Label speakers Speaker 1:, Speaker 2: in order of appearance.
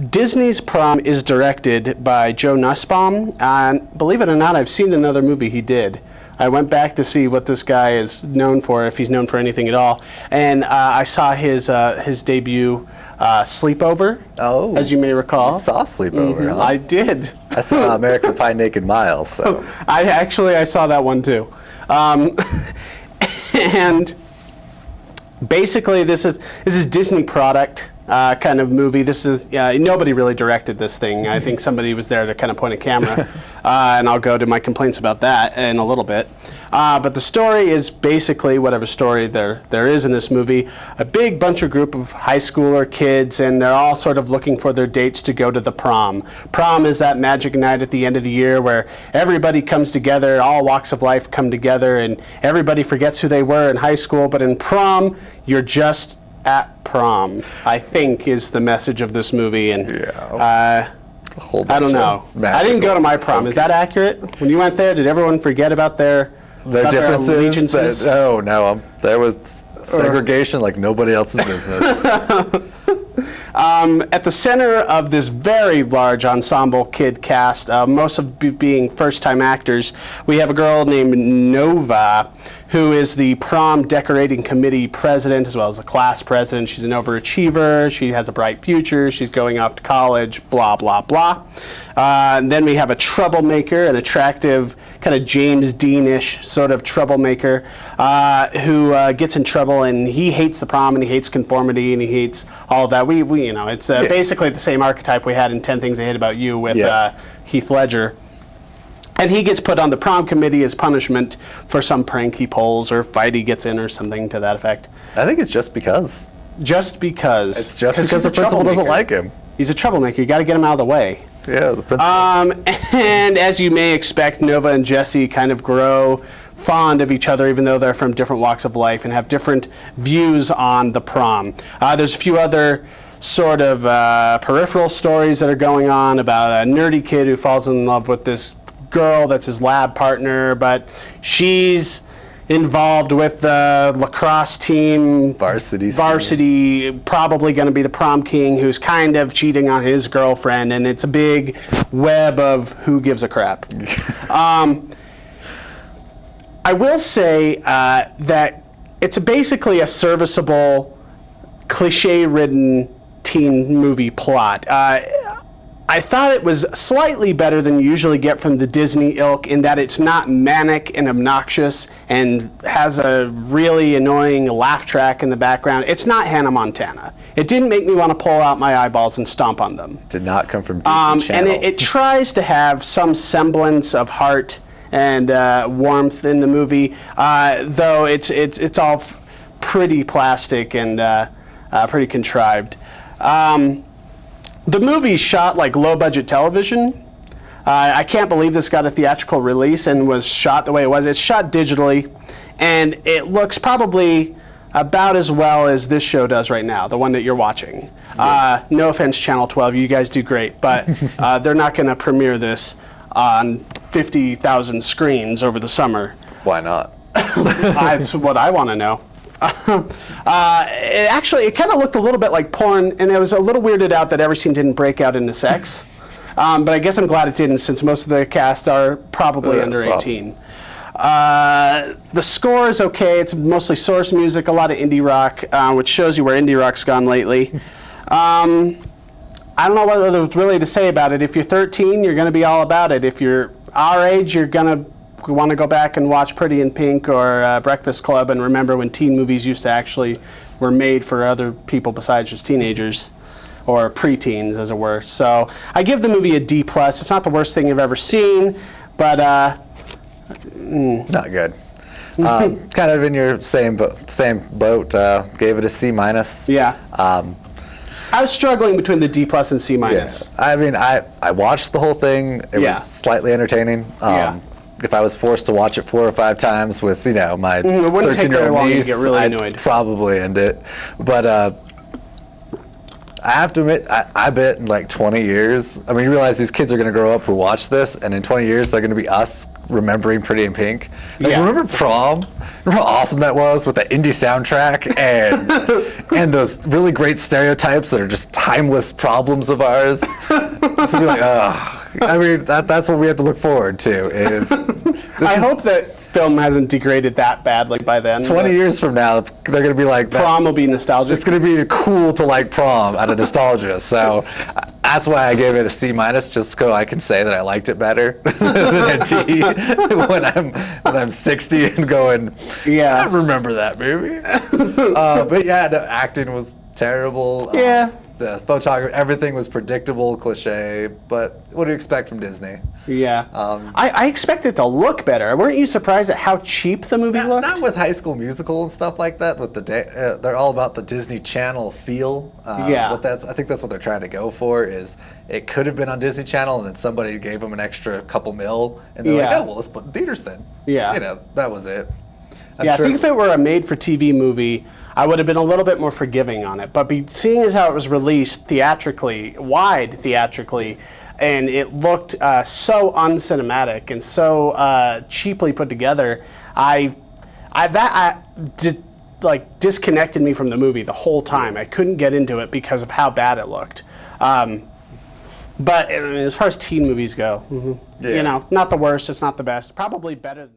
Speaker 1: Disney's Prom is directed by Joe Nussbaum, and believe it or not, I've seen another movie he did. I went back to see what this guy is known for, if he's known for anything at all, and I saw his debut, Sleepover, as you may recall.
Speaker 2: You saw Sleepover, huh?
Speaker 1: I did.
Speaker 2: I saw American Pie Naked Miles, so.
Speaker 1: I saw that one too. And basically this is Disney product. Kind of movie. This is nobody really directed this thing. I think somebody was there to kind of point a camera, and I'll go to my complaints about that in a little bit. But the story is basically whatever story there is in this movie. A big group of high schooler kids, and they're all sort of looking for their dates to go to the prom. Prom is that magic night at the end of the year where everybody comes together, all walks of life come together, and everybody forgets who they were in high school. But in prom, you're just at prom, I think, is the message of this movie. And I don't know. I didn't go to my prom. Is that accurate? When you went there, did everyone forget about their
Speaker 2: differences?
Speaker 1: Their allegiances?
Speaker 2: No. There was segregation like nobody else's business.
Speaker 1: At the center of this very large ensemble kid cast, most of being first-time actors, we have a girl named Nova, who is the prom decorating committee president as well as the class president. She's an overachiever. She has a bright future. She's going off to college, blah, blah, blah. And then we have a troublemaker, an attractive kind of James Dean-ish sort of troublemaker who gets in trouble, and he hates the prom, and he hates conformity, and he hates all of that. It's basically the same archetype we had in 10 Things I Hate About You with Heath Ledger. And he gets put on the prom committee as punishment for some prank he pulls or fight he gets in or something to that effect.
Speaker 2: I think it's just because.
Speaker 1: Just because.
Speaker 2: It's just because the principal doesn't like him.
Speaker 1: He's a troublemaker. You got to get him out of the way.
Speaker 2: Yeah, the principal.
Speaker 1: And as you may expect, Nova and Jesse kind of grow fond of each other, even though they're from different walks of life and have different views on the prom. There's a few other sort of peripheral stories that are going on about a nerdy kid who falls in love with this girl that's his lab partner, but she's involved with the lacrosse team, varsity, probably going to be the prom king, who's kind of cheating on his girlfriend, and it's a big web of who gives a crap. I will say that it's basically a serviceable, cliche-ridden teen movie plot. I thought it was slightly better than you usually get from the Disney ilk in that it's not manic and obnoxious and has a really annoying laugh track in the background. It's not Hannah Montana. It didn't make me want to pull out my eyeballs and stomp on them.
Speaker 2: Did not come from Disney Channel.
Speaker 1: And it tries to have some semblance of heart and warmth in the movie, though it's all pretty plastic and pretty contrived. The movie's shot like low-budget television. I can't believe this got a theatrical release and was shot the way it was. It's shot digitally, and it looks probably about as well as this show does right now, the one that you're watching. No offense, Channel 12, you guys do great, but they're not going to premiere this on 50,000 screens over the summer.
Speaker 2: Why not?
Speaker 1: That's what I want to know. It kind of looked a little bit like porn, and I was a little weirded out that every scene didn't break out into sex. But I guess I'm glad it didn't, since most of the cast are probably under 18. The score is okay. It's mostly source music, a lot of indie rock, which shows you where indie rock's gone lately. I don't know what there's really to say about it. If you're 13, you're going to be all about it. If you're our age, you're going to want to go back and watch Pretty in Pink or Breakfast Club and remember when teen movies used to actually were made for other people besides just teenagers or preteens, as it were. So I give the movie a D+. It's not the worst thing I've ever seen, but
Speaker 2: not good. Kind of in your same boat. Gave it a C-.
Speaker 1: Yeah. I was struggling between the D+ and C-.
Speaker 2: Yeah. I mean, I watched the whole thing. It was slightly entertaining. If I was forced to watch it 4 or 5 times with, my 13-year-old niece,
Speaker 1: get really annoyed.
Speaker 2: I'd probably end it. But I have to admit, I bet in like 20 years, I mean, you realize these kids are going to grow up who watch this, and in 20 years, they're going to be us remembering Pretty in Pink. Like,
Speaker 1: Yeah.
Speaker 2: remember Prom? Remember how awesome that was with the indie soundtrack and those really great stereotypes that are just timeless problems of ours? So be like, oh. I mean, that's what we have to look forward to.
Speaker 1: I hope that film hasn't degraded that badly by then.
Speaker 2: 20 years from now, they're going to be like,
Speaker 1: Prom will be nostalgic.
Speaker 2: it's going to be cool to like Prom out of nostalgia. So that's why I gave it a C-, just so I can say that I liked it better than a T when I'm 60 and going,
Speaker 1: Yeah.
Speaker 2: I remember that movie. But yeah, the acting was terrible.
Speaker 1: Yeah.
Speaker 2: The photography, everything was predictable, cliche. But what do you expect from Disney?
Speaker 1: Yeah. I expect it to look better. Weren't you surprised at how cheap the movie looked?
Speaker 2: Not with High School Musical and stuff like that. With they're all about the Disney Channel feel.
Speaker 1: Yeah.
Speaker 2: I think that's what they're trying to go for. Is it could have been on Disney Channel, and then somebody gave them an extra couple mil, and they're like,
Speaker 1: Yeah.
Speaker 2: oh well, let's put it in theaters then.
Speaker 1: Yeah.
Speaker 2: You know, that was it. I'm
Speaker 1: Yeah,
Speaker 2: sure-
Speaker 1: I think if it were a made-for-TV movie, I would have been a little bit more forgiving on it. But seeing as how it was released theatrically, and it looked so uncinematic and so cheaply put together, disconnected me from the movie the whole time. I couldn't get into it because of how bad it looked. But I mean, as far as teen movies go,
Speaker 2: Yeah.
Speaker 1: you know, not the worst, it's not the best. Probably better than